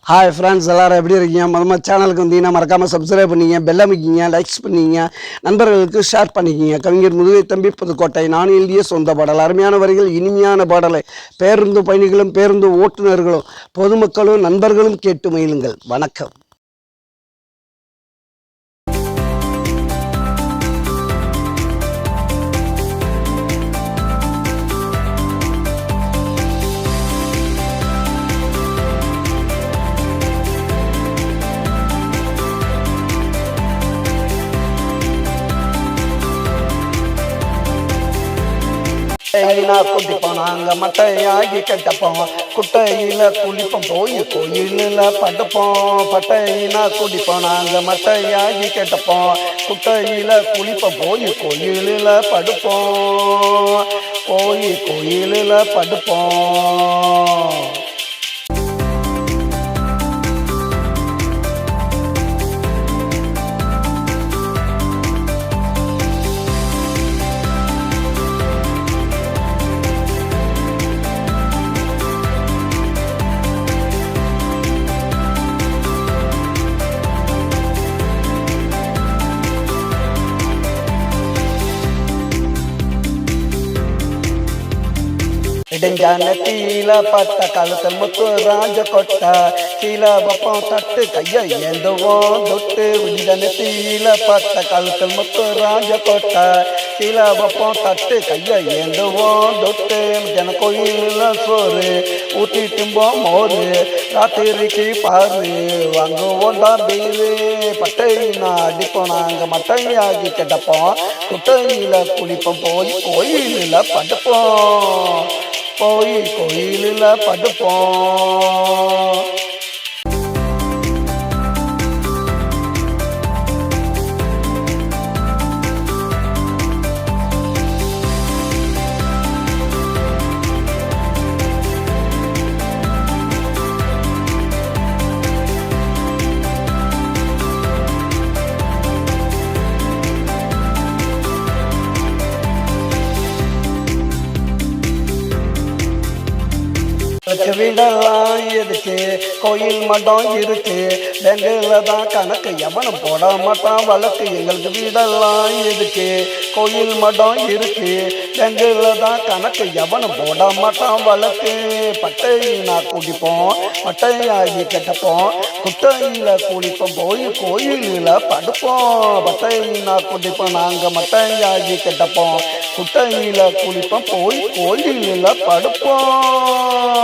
Hi friends, எல்லோரும் எப்படி இருக்கீங்க? மொதல் சேனலுக்கு வந்தீங்கன்னா மறக்காமல் சப்ஸ்கிரைப் பண்ணிங்க, பெல் அமைக்கிங்க, லைக்ஸ் பண்ணிங்க, நண்பர்களுக்கு ஷேர் பண்ணிக்கிங்க. கவிஞர் முதுகை தம்பி புதுக்கோட்டை. நான் எழுதிய சொந்த பாடல். அருமையான வரிகள், இனிமையான பாடலை பேருந்து பயணிகளும் பேருந்து ஓட்டுநர்களும் பொதுமக்களும் நண்பர்களும் கேட்டு மகிழுங்கள். வணக்கம். குட்டிப்போம் நாங்க மட்டையாகி கட்டப்போம், குட்டையில குளிப்போம் போய் கோயிலில் படுப்போம். பட்டையினா குடிப்போம் நாங்க மட்டையாகி கட்டப்போம், குட்டையில குளிப்போம் போய் கோயிலில் படுப்போம். கோயிலில் படுப்போம். இடைஞ்சானத்தில பட்ட கழுத்தல் முத்து ராஜ கொட்ட கீழ வப்பம் தட்டு கைய ஏந்துவோம் தொட்டு. விடனத்தில பட்ட கழுத்தல் முத்து ராஜ கொட்ட கீழ வப்பம் தட்டு கைய ஏந்துவோம் தொட்டு. ஜன கோயில சோறு ஊட்டி திம்போம் மோரு, ராத்திரிக்கு பாரு வாங்குவோண்டா பீரு. பட்டையினா அடிப்போம் நாங்க மட்டையாகி கிடப்போம், குட்டையில குளிப்போம் போய் கோயிலில் படுப்போம். கோயிலில் படுப்போம். விடலாம் எதுக்கு, கோயில் மடம் இருக்கு, பேங்குல தான் கணக்கு, எவனும் போட மாட்டான் வழக்கு. எங்களுக்கு வீடெல்லாம் எதுக்கு, கோயில் மடம் இருக்கு, பேங்குல தான் கணக்கு, எவனும் போட மாட்டான் வழக்கு. பட்டையினா குடிப்போம் மட்டையாகி கட்டப்போம், குட்டையில குளிப்போம் போய் கோயிலில் படுப்போம். பட்டையினா குடிப்போம் நாங்க மட்டையாகி கட்டப்போம், குட்டையில குளிப்போம் போய் கோயிலில் படுப்போம்.